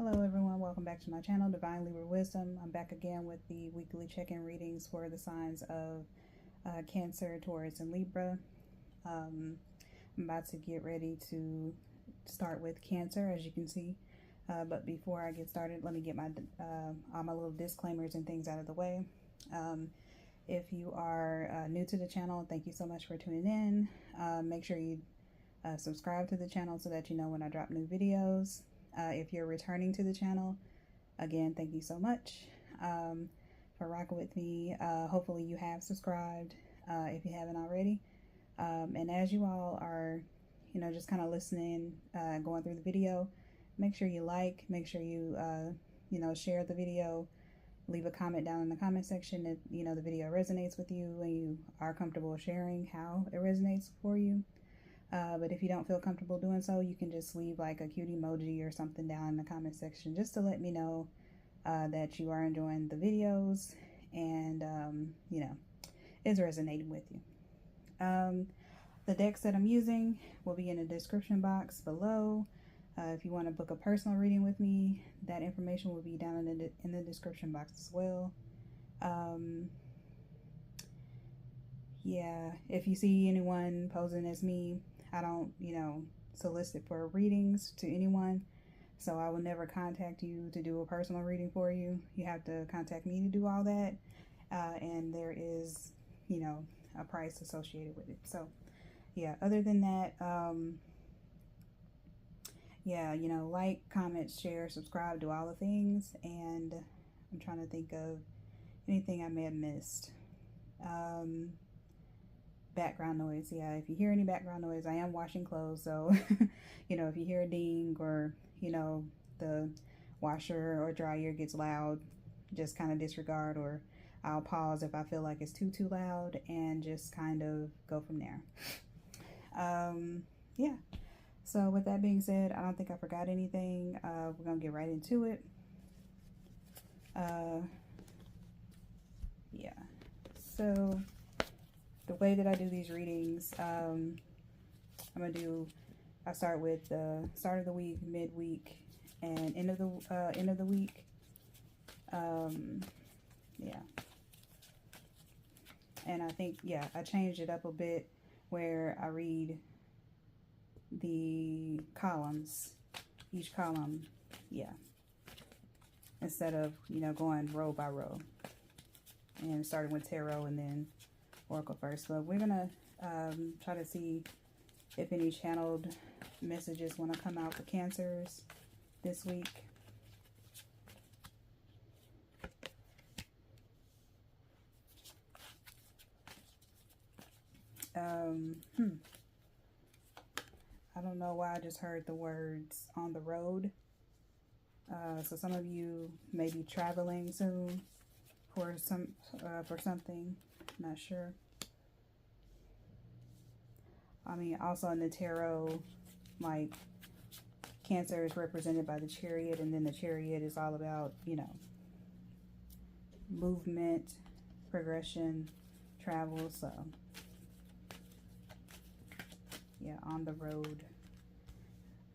Hello everyone, welcome back to my channel, Divine Libra Wisdom. I'm back again with the weekly check-in readings for the signs of Cancer, Taurus, and Libra. I'm about to get ready to start with Cancer, as you can see. But before I get started, let me get my all my little disclaimers and things out of the way. If you are new to the channel, thank you so much for tuning in. Make sure you subscribe to the channel so that you know when I drop new videos. If you're returning to the channel, again, thank you so much for rocking with me. Hopefully you have subscribed if you haven't already. And as you all are, just kind of listening, going through the video, make sure you like, make sure you, share the video, leave a comment down in the comment section if, the video resonates with you and you are comfortable sharing how it resonates for you. But if you don't feel comfortable doing so, you can just leave like a cute emoji or something down in the comment section just to let me know that you are enjoying the videos and, it's resonating with you. The decks that I'm using will be in the description box below. If you want to book a personal reading with me, that information will be down in the description box as well. Yeah, if you see anyone posing as me, I don't, solicit for readings to anyone. So I will never contact you to do a personal reading for you. You have to contact me to do all that. And there is, a price associated with it. So, yeah, other than that, like, comment, share, subscribe, do all the things. And I'm trying to think of anything I may have missed. Background noise. Yeah, if you hear any background noise, I am washing clothes, so if you hear a ding or the washer or dryer gets loud, just kind of disregard, or I'll pause if I feel like it's too loud and just kind of go from there. Yeah, so with that being said, I don't think I forgot anything. We're gonna get right into it. Yeah, so the way that I do these readings, I start with the start of the week, midweek, and end of the week. Yeah. And I think, I changed it up a bit where I read the columns, each column, instead of, going row by row and starting with tarot and then Oracle first. So we're gonna try to see if any channeled messages want to come out for Cancers this week. I don't know why I just heard the words on the road. So some of you may be traveling soon for something. Not sure. I mean, also in the tarot, like, Cancer is represented by the Chariot, and then the Chariot is all about, movement, progression, travel. So, yeah, on the road.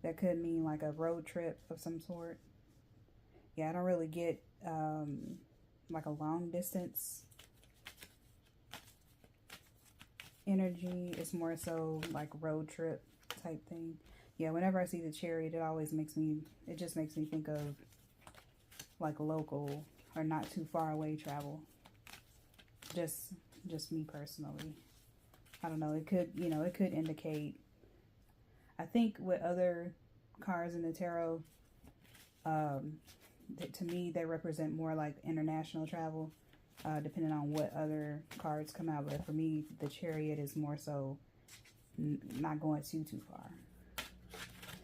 That could mean like a road trip of some sort. Yeah, I don't really get like a long distance energy. Is more so like road trip type thing. Yeah, whenever I see the Chariot, it just makes me think of like local or not too far away travel. Just me personally. I don't know, it could indicate, I think with other cards in the tarot, to me they represent more like international travel. Depending on what other cards come out. But for me, the Chariot is more so not going too far.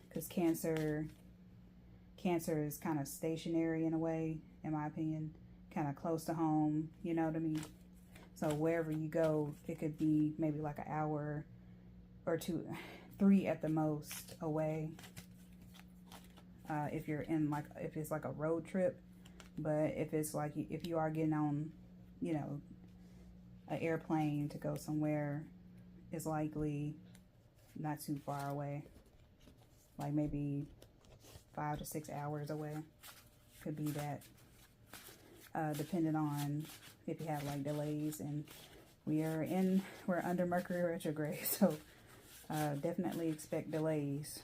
Because Cancer is kind of stationary in a way, in my opinion. Kind of close to home, you know what I mean? So wherever you go, it could be maybe like an hour or 2, 3 at the most away. If you're in if it's like a road trip. But if it's like, if you are getting on, an airplane to go somewhere, it's likely not too far away. Like maybe 5 to 6 hours away. Could be that, depending on if you have like delays. And we're under Mercury retrograde, so definitely expect delays.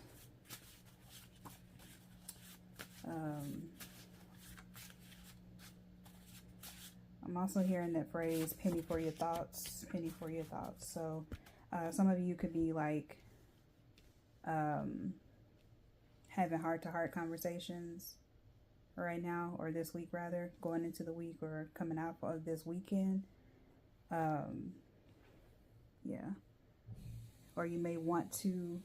I'm also hearing that phrase, penny for your thoughts, penny for your thoughts. So some of you could be like having heart-to-heart conversations right now, or this week rather, going into the week or coming out of this weekend. Yeah. Or you may want to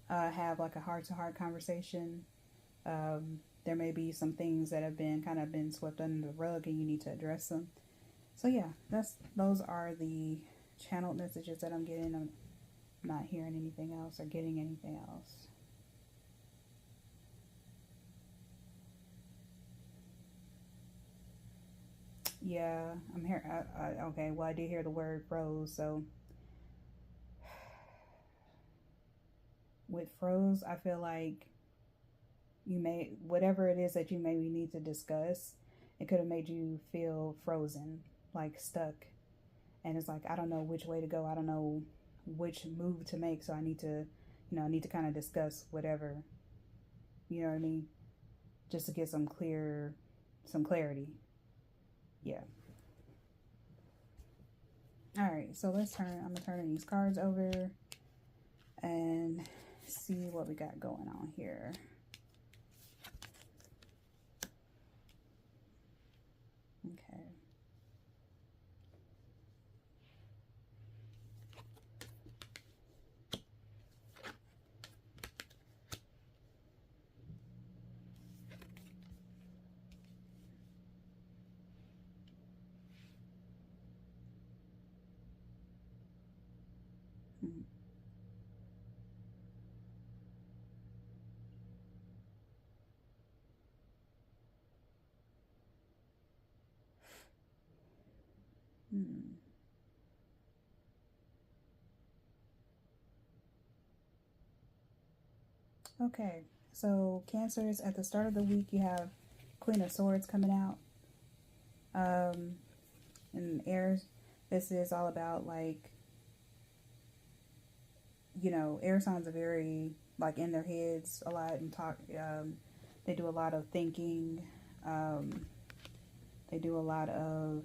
have like a heart-to-heart conversation. There may be some things that have been swept under the rug and you need to address them. So yeah, those are the channeled messages that I'm getting. I'm not hearing anything else or getting anything else. Yeah, I'm here. Okay, well, I did hear the word froze. So with froze, I feel like you may, whatever it is that you maybe need to discuss, it could have made you feel frozen, like stuck. And it's like, I don't know which way to go. I don't know which move to make. So I need to, kind of discuss whatever, you know what I mean? Just to get some clarity. Yeah. All right. So I'm going to turn these cards over and see what we got going on here. Okay. Okay, so Cancers, at the start of the week, you have Queen of Swords coming out. And air, this is all about, like, air signs are very, like, in their heads a lot and talk. They do a lot of thinking. They do a lot of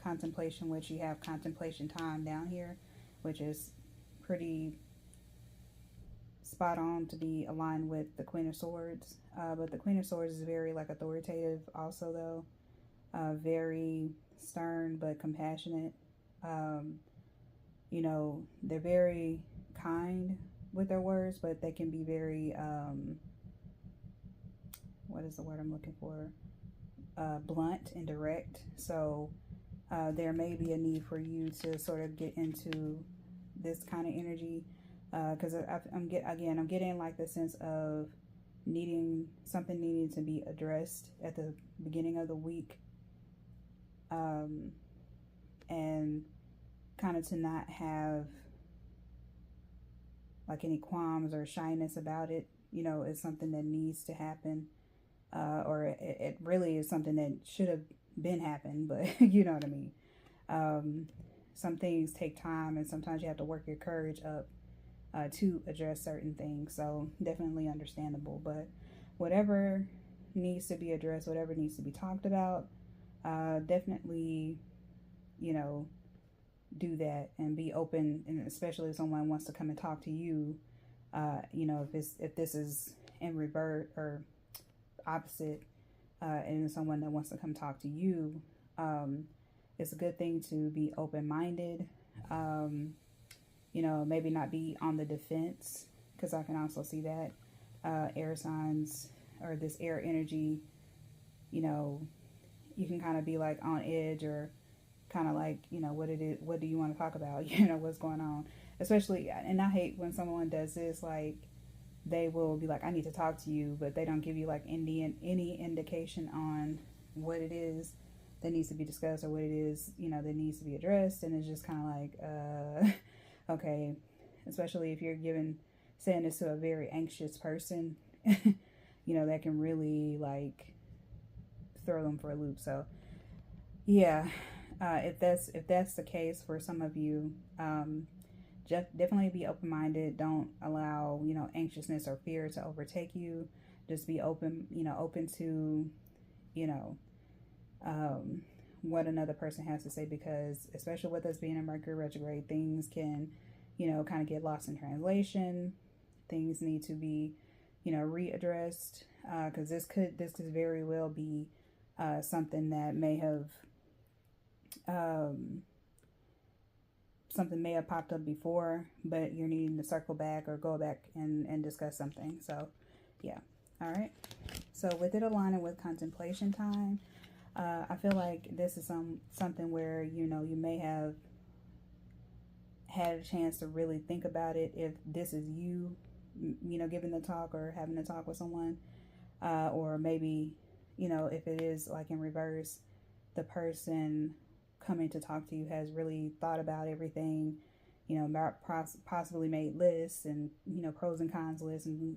contemplation, which you have contemplation time down here, which is pretty spot on to be aligned with the Queen of Swords. But the Queen of Swords is very, like, authoritative also, though. Very stern but compassionate. They're very kind with their words, but they can be very, what is the word I'm looking for? Blunt and direct. So there may be a need for you to sort of get into this kind of energy, because I'm getting like the sense of needing to be addressed at the beginning of the week, and kind of to not have like any qualms or shyness about it. It's something that needs to happen, or it really is something that should have been happened, but you know what I mean. Some things take time, and sometimes you have to work your courage up to address certain things. So definitely understandable, but whatever needs to be addressed, whatever needs to be talked about, definitely, do that and be open. And especially if someone wants to come and talk to you, if this is in revert or opposite, and someone that wants to come talk to you, it's a good thing to be open-minded. Maybe not be on the defense, because I can also see that air signs or this air energy, you can kind of be like on edge, or kind of like, what do you want to talk about? What's going on? Especially, and I hate when someone does this, like, they will be like, I need to talk to you, but they don't give you like any indication on what it is that needs to be discussed, or what it is, that needs to be addressed. And it's just kind of like, okay, especially if you're saying this to a very anxious person, that can really like throw them for a loop. So yeah, if that's the case for some of you, just definitely be open-minded. Don't allow anxiousness or fear to overtake you. Just be open, open to you know what another person has to say, because especially with us being in Mercury retrograde, things can kind of get lost in translation. Things need to be readdressed, because this could very well be something that may have um, something may have popped up before, but you're needing to circle back or go back and discuss something. So yeah. All right. So with it aligning with contemplation time, I feel like this is something where you may have had a chance to really think about it, if this is you giving the talk or having a talk with someone, or maybe if it is like in reverse, the person coming to talk to you has really thought about everything, possibly made lists and pros and cons lists, and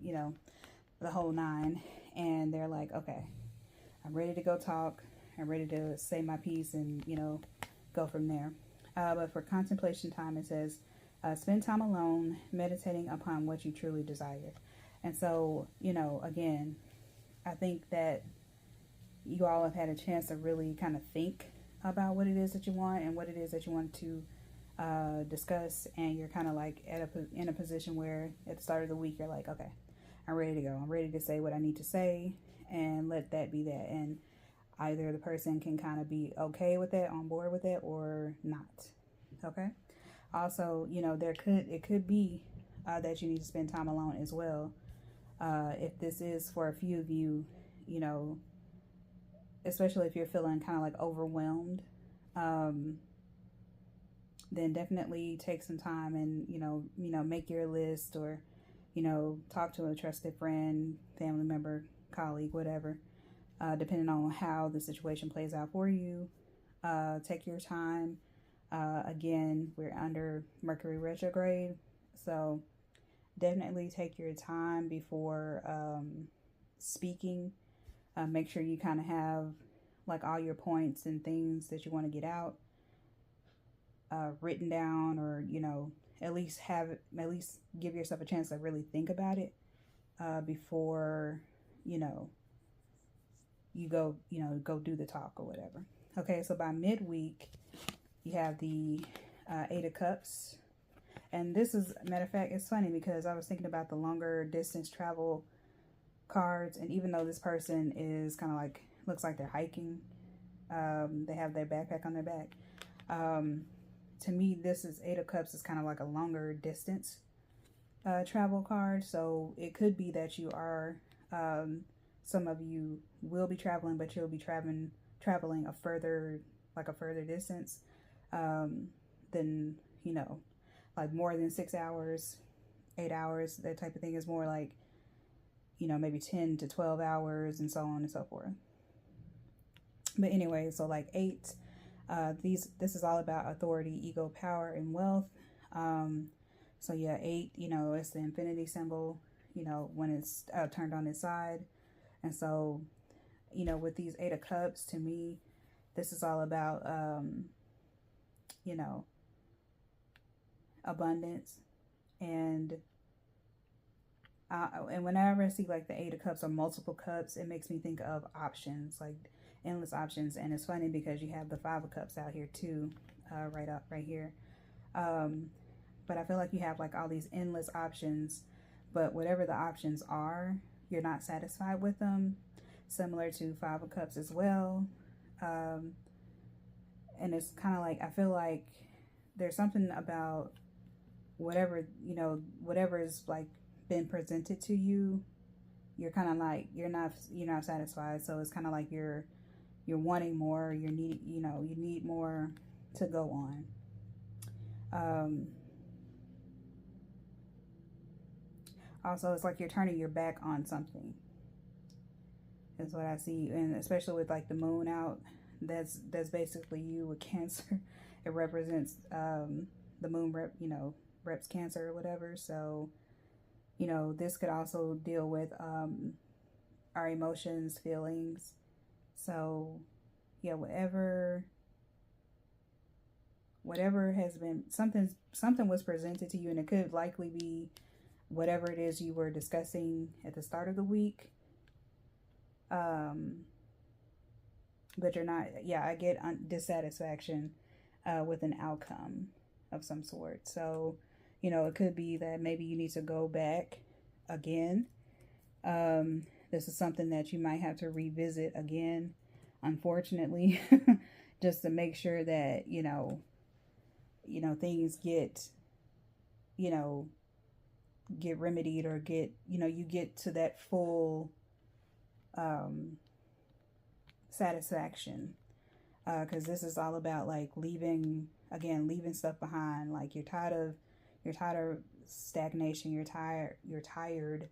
the whole nine, and they're like, okay, I'm ready to go talk, I'm ready to say my piece, and go from there. But for contemplation time, it says, spend time alone, meditating upon what you truly desire. And so, again, I think that you all have had a chance to really kind of think about what it is that you want and what it is that you want to discuss. And you're kind of like in a position where at the start of the week, you're like, okay, I'm ready to go. I'm ready to say what I need to say, and let that be that. And either the person can kind of be okay with that, on board with it, or not. Okay. Also, it could be that you need to spend time alone as well. If this is for a few of you, especially if you're feeling kind of like overwhelmed, then definitely take some time and make your list, or talk to a trusted friend, family member, colleague, whatever, depending on how the situation plays out for you. Take your time. Again, we're under Mercury retrograde, so definitely take your time before speaking. Make sure you kind of have like all your points and things that you want to get out written down, or at least give yourself a chance to really think about it before you go do the talk or whatever. Okay, so by midweek, you have the 8 of Cups. And this is, matter of fact, it's funny because I was thinking about the longer distance travel cards. And even though this person is kind of like, looks like they're hiking, they have their backpack on their back. To me, this is 8 of Cups is kind of like a longer distance travel card. So it could be that you are, some of you will be traveling, but you'll be traveling a further distance than, like more than 6 hours, 8 hours, that type of thing. Is more like, maybe 10 to 12 hours and so on and so forth. But anyway, so like 8, this is all about authority, ego, power, and wealth. So yeah, 8, it's the infinity symbol, when it's turned on its side. And so, with these 8 of Cups, to me, this is all about, abundance. And whenever I see like the 8 of Cups or multiple cups, it makes me think of options, like endless options. And it's funny because you have the 5 of Cups out here too, right here. But I feel like you have like all these endless options, but whatever the options are, you're not satisfied with them. Similar to 5 of Cups as well. And it's kind of like, I feel like there's something about whatever is like been presented to you, you're kind of like, you're not satisfied. So it's kind of like you're wanting more, you need more to go on. Also, it's like you're turning your back on something, is what I see. And especially with like the moon out, that's basically you with Cancer. It represents the moon reps Cancer or whatever. So this could also deal with our emotions, feelings. So yeah, whatever has been, something was presented to you, and it could likely be whatever it is you were discussing at the start of the week. But you're not, yeah, I get dissatisfaction with an outcome of some sort. So, it could be that maybe you need to go back again. This is something that you might have to revisit again, unfortunately, just to make sure that, things get remedied, or you get to that full satisfaction, because this is all about like leaving stuff behind. Like you're tired of stagnation. You're tired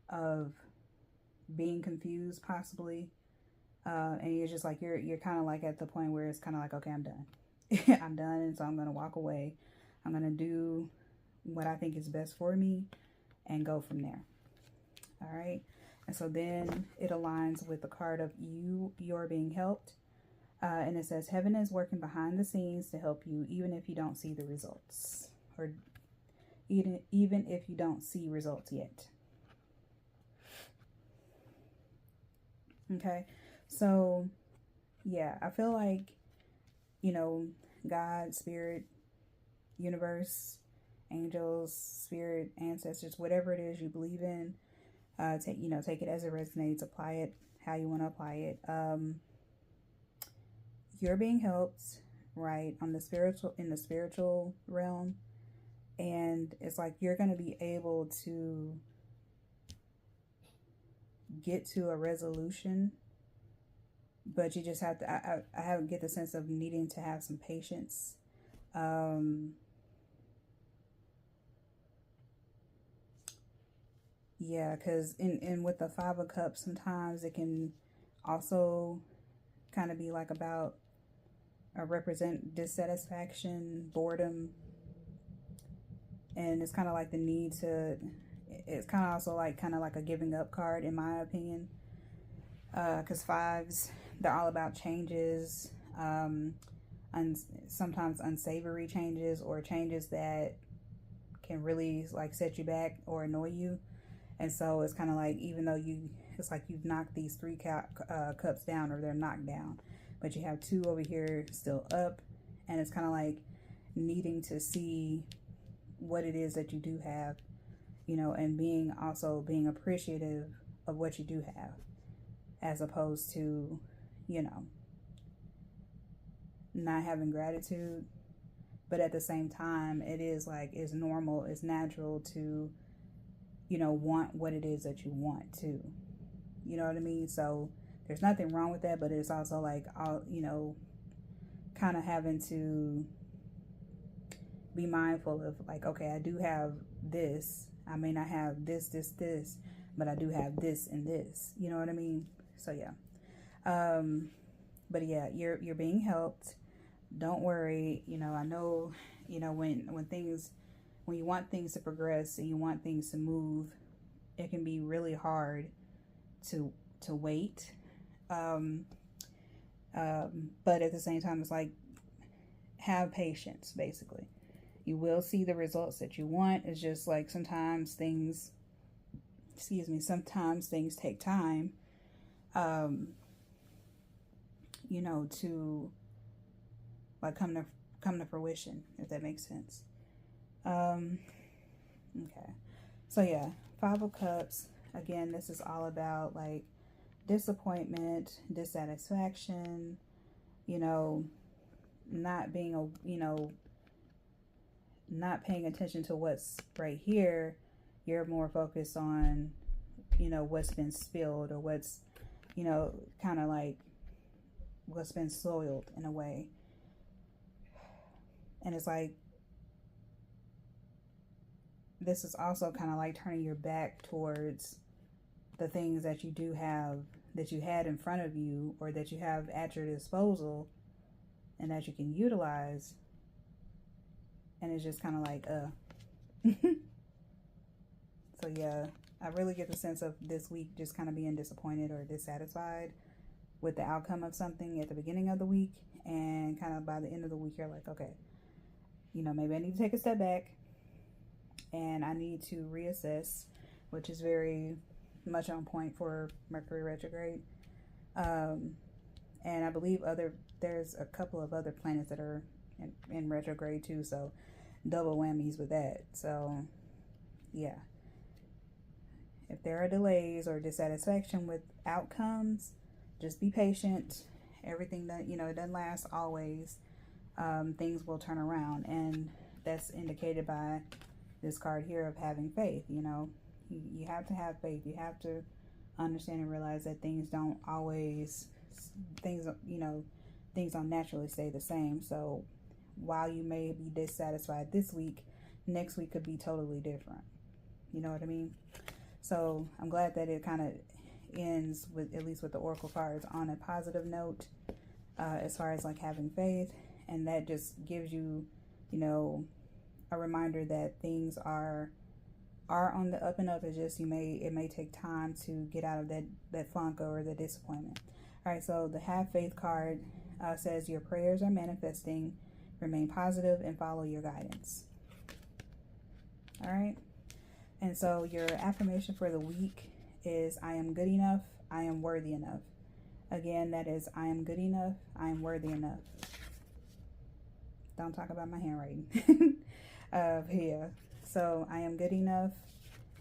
of being confused, possibly, and you're just like you're kind of like at the point where it's kind of like, okay, I'm done. I'm done, and so I'm gonna walk away. I'm gonna do what I think is best for me and go from there. All right. And so then it aligns with the card of you're being helped. And it says, heaven is working behind the scenes to help you, even if you don't see the results, or even if you don't see results yet. Okay. So yeah, I feel like, God, spirit, universe, angels, spirit, ancestors, whatever it is you believe in, take it as it resonates, apply it how you want to apply it. You're being helped, right, in the spiritual realm, and it's like you're going to be able to get to a resolution, but you just have to, I get the sense of needing to have some patience. Yeah, because in with the Five of Cups, sometimes it can also kind of be like about represent dissatisfaction, boredom, and it's kind of like the need to. It's kind of also like a giving up card, in my opinion, because fives, they're all about changes, sometimes unsavory changes, or changes that can really like set you back or annoy you. And so it's kind of like, even though it's like you've knocked these three cups down, or they're knocked down, but you have two over here still up, and it's kind of like needing to see what it is that you do have, and being appreciative of what you do have, as opposed to, not having gratitude. But at the same time, it is like, it's normal, it's natural to, want what it is that you want to, you know what I mean? So there's nothing wrong with that, but it's also like, kind of having to be mindful of like, okay, I do have this. I may not have this, but I do have this and this, you know what I mean? So yeah. But yeah, you're being helped. Don't worry. I know, when you want things to progress and you want things to move, it can be really hard to wait. But at the same time, it's like, have patience, basically. You will see the results that you want. It's just like sometimes things take time, to like come to fruition, if that makes sense. Okay. So yeah, Five of Cups. Again, this is all about like disappointment, dissatisfaction, not being not paying attention to what's right here. You're more focused on, what's been spilled, or what's, kind of like what's been soiled in a way. And it's like, this is also kind of like turning your back towards the things that you do have, that you had in front of you, or that you have at your disposal, and that you can utilize. And it's just kind of like, so yeah, I really get the sense of this week just kind of being disappointed or dissatisfied with the outcome of something at the beginning of the week, and kind of by the end of the week you're like, okay, you know, maybe I need to take a step back and I need to reassess, which is very much on point for Mercury retrograde. And I believe there's a couple of other planets that are in retrograde too, so double whammies with that. So yeah, if there are delays or dissatisfaction with outcomes, just be patient. Everything that, you know, it doesn't last always. Things will turn around, and that's indicated by this card here of having faith. You know, you have to have faith. You have to understand and realize that things don't always, things don't naturally stay the same. So while you may be dissatisfied this week, next week could be totally different. You know what I mean? So I'm glad that it kind of ends with, at least with the oracle cards, on a positive note, as far as like having faith. And that just gives you, you know, a reminder that things are on the up and up. It's just it may take time to get out of that funk or the disappointment. All right, so the have faith card says your prayers are manifesting. Remain positive and follow your guidance. All right, and so your affirmation for the week is, I am good enough, I am worthy enough. Again, that is, I am good enough, I am worthy enough. Don't talk about my handwriting. Yeah, so I am good enough,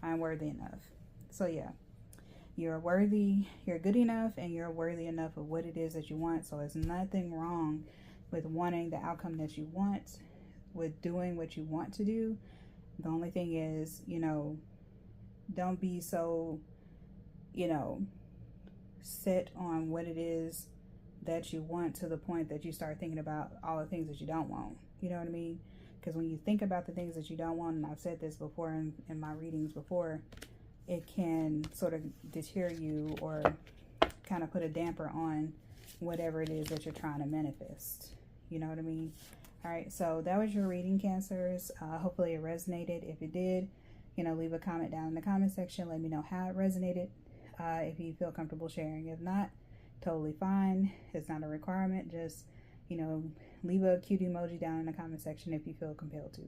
I'm worthy enough. So yeah, you're worthy, you're good enough, and you're worthy enough of what it is that you want. So there's nothing wrong with wanting the outcome that you want, with doing what you want to do. The only thing is, you know, don't be so, you know, set on what it is that you want to the point that you start thinking about all the things that you don't want. You know what I mean? Because when you think about the things that you don't want, and I've said this before in my readings before, it can sort of deter you or kind of put a damper on whatever it is that you're trying to manifest. You know what I mean? All right, so that was your reading, Cancers. Hopefully it resonated. If it did, you know, leave a comment down in the comment section. Let me know how it resonated, if you feel comfortable sharing. If not, totally fine. It's not a requirement. Just, you know, leave a cute emoji down in the comment section if you feel compelled to.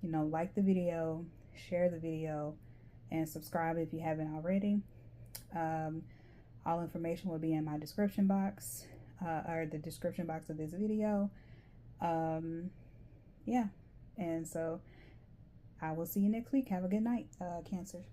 You know, like the video, share the video, and subscribe if you haven't already. All information will be in my description box, or the description box of this video. Yeah, and so I will see you next week. Have a good night, Cancer.